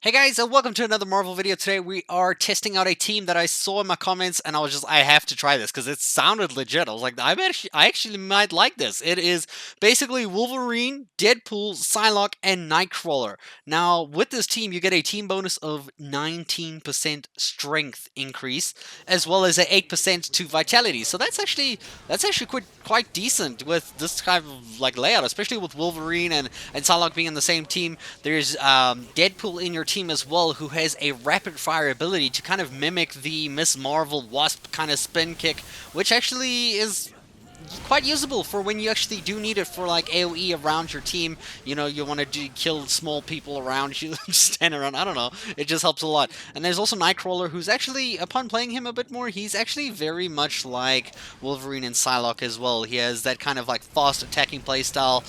Hey guys, and welcome to another Marvel video. Today we are testing out a team that I saw in my comments, and I have to try this because it sounded legit. I was like, I actually might like this. It is basically Wolverine, Deadpool, Psylocke, and Nightcrawler. Now, with this team, you get a team bonus of 19% strength increase, as well as a 8% to vitality. So that's actually quite decent with this kind of like layout, especially with Wolverine and Psylocke being in the same team. There's Deadpool in your team as well, who has a rapid fire ability to kind of mimic the Miss Marvel Wasp kind of spin kick, which actually is quite usable for when you actually do need it for like AoE around your team. You know, you want to kill small people around you, just stand around. I don't know. It just helps a lot. And there's also Nightcrawler, who's actually, upon playing him a bit more, he's actually very much like Wolverine and Psylocke as well. He has that kind of like fast attacking playstyle.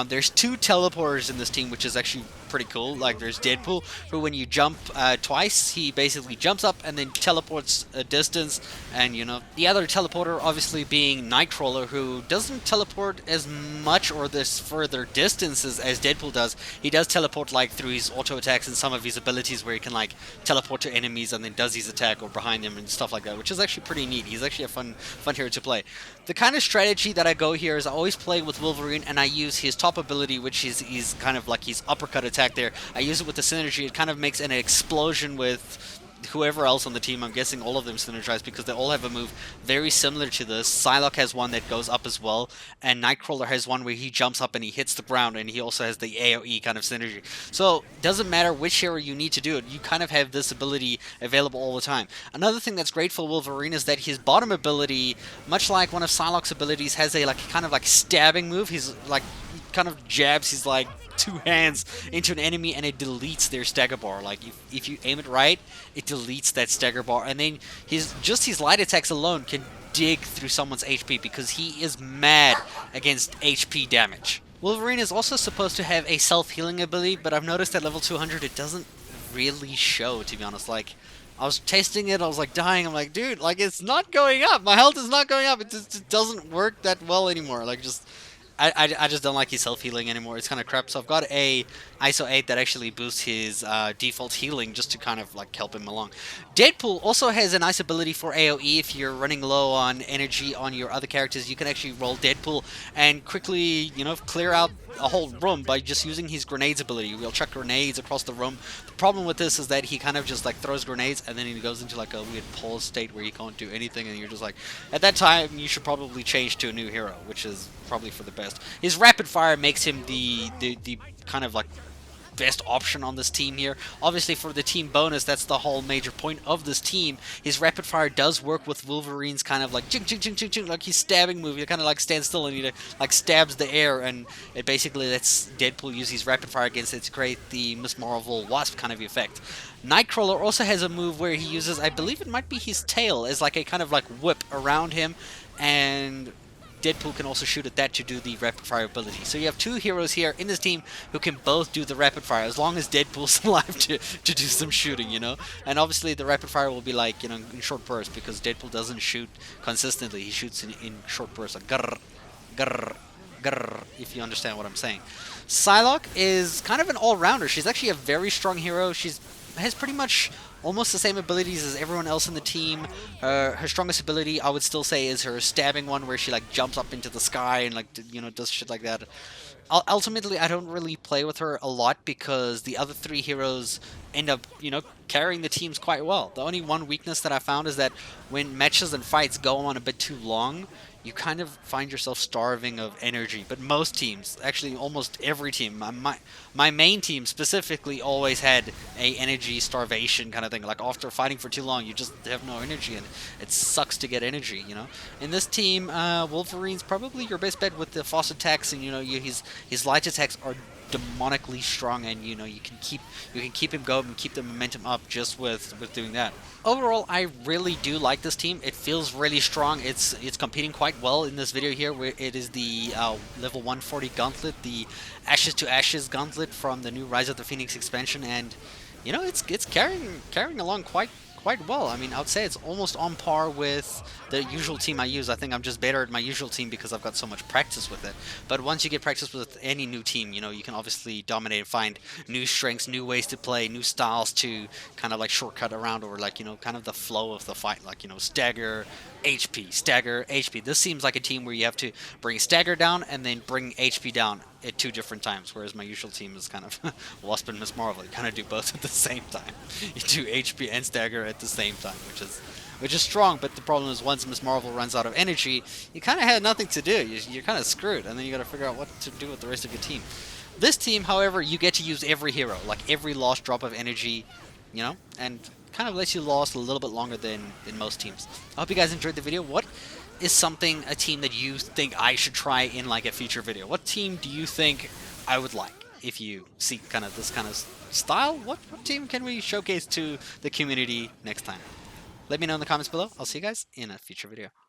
There's two teleporters in this team, which is actually pretty cool. Like there's Deadpool, who when you jump twice, he basically jumps up and then teleports a distance. And you know, the other teleporter obviously being Nightcrawler, who doesn't teleport as much or this further distances as Deadpool does. He does teleport like through his auto attacks and some of his abilities where he can like teleport to enemies and then does his attack or behind them and stuff like that, which is actually pretty neat. He's actually a fun hero to play. The kind of strategy that I go here is I always play with Wolverine and I use his top ability, which is kind of like his uppercut attack there. I use it with the synergy. It kind of makes an explosion with whoever else on the team. I'm guessing all of them synergize because they all have a move very similar to this. Psylocke has one that goes up as well, and Nightcrawler has one where he jumps up and he hits the ground, and he also has the AoE kind of synergy. So doesn't matter which hero you need to do it, you kind of have this ability available all the time. Another thing that's great for Wolverine is that his bottom ability, much like one of Psylocke's abilities, has a like kind of like stabbing move. He's like kind of jabs his like two hands into an enemy and it deletes their stagger bar. Like if you aim it right, it deletes that stagger bar, and then his light attacks alone can dig through someone's HP because he is mad against HP damage. Wolverine is also supposed to have a self-healing ability, but I've noticed at level 200 it doesn't really show, to be honest. Like I was testing it, I was like dying, I'm like, dude, like it's not going up, my health is not going up, it doesn't work that well anymore. Like just I just don't like his self-healing anymore. It's kind of crap. So I've got a ISO 8 that actually boosts his default healing just to kind of like help him along. Deadpool also has a nice ability for AoE. If you're running low on energy on your other characters, you can actually roll Deadpool and quickly, you know, clear out a whole room by just using his grenades ability. We'll chuck grenades across the room. The problem with this is that he kind of just like throws grenades and then he goes into like a weird pause state where he can't do anything, and you're just like, at that time you should probably change to a new hero, which is probably for the best. His rapid fire makes him the kind of like best option on this team here. Obviously for the team bonus, that's the whole major point of this team. His rapid fire does work with Wolverine's kind of like ching ching ching ching ching, like his stabbing move. He kind of like stands still and he like stabs the air, and it basically lets Deadpool use his rapid fire against it to create the Miss Marvel Wasp kind of effect. Nightcrawler also has a move where he uses, I believe it might be his tail, as like a kind of like whip around him, and Deadpool can also shoot at that to do the rapid fire ability. So you have two heroes here in this team who can both do the rapid fire, as long as Deadpool's alive to do some shooting, you know? And obviously the rapid fire will be like, you know, in short bursts, because Deadpool doesn't shoot consistently. He shoots in short bursts, like grrr, grrr, grrr, if you understand what I'm saying. Psylocke is kind of an all-rounder. She's actually a very strong hero. She's has pretty much almost the same abilities as everyone else in the team. Her strongest ability, I would still say, is her stabbing one, where she like jumps up into the sky and like, you know, does shit like that. Ultimately, I don't really play with her a lot because the other three heroes end up, you know, carrying the teams quite well. The only one weakness that I found is that when matches and fights go on a bit too long, you kind of find yourself starving of energy. But most teams, actually almost every team, my main team specifically, always had a energy starvation kind of thing. Like after fighting for too long, you just have no energy, and it sucks to get energy, you know. In this team, Wolverine's probably your best bet with the fast attacks, and you know, his light attacks are demonically strong, and you know, you can keep him going and keep the momentum up just with doing that. Overall, I really do like this team. It feels really strong. It's competing quite well in this video here, where it is the level 140 gauntlet, the Ashes to Ashes gauntlet from the new Rise of the Phoenix expansion, and you know, it's carrying along quite quite well. I mean, I would say it's almost on par with the usual team I use. I think I'm just better at my usual team because I've got so much practice with it. But once you get practice with any new team, you know, you can obviously dominate and find new strengths, new ways to play, new styles to kind of like shortcut around, or like, you know, kind of the flow of the fight, like, you know, stagger, HP, stagger, HP. This seems like a team where you have to bring stagger down and then bring HP down at 2 different times, whereas my usual team is kind of Wasp and Miss Marvel. You kind of do both at the same time. You do HP and stagger at the same time, which is strong. But the problem is, once Miss Marvel runs out of energy, you kind of had nothing to do. You're kind of screwed, and then you got to figure out what to do with the rest of your team. This team, however, you get to use every hero, like every lost drop of energy, you know, and kind of lets you last a little bit longer than most teams. I hope you guys enjoyed the video. What is a team that you think I should try in like a future video? What team do you think I would like if you see kind of this kind of style? What team can we showcase to the community next time? Let me know in the comments below. I'll see you guys in a future video.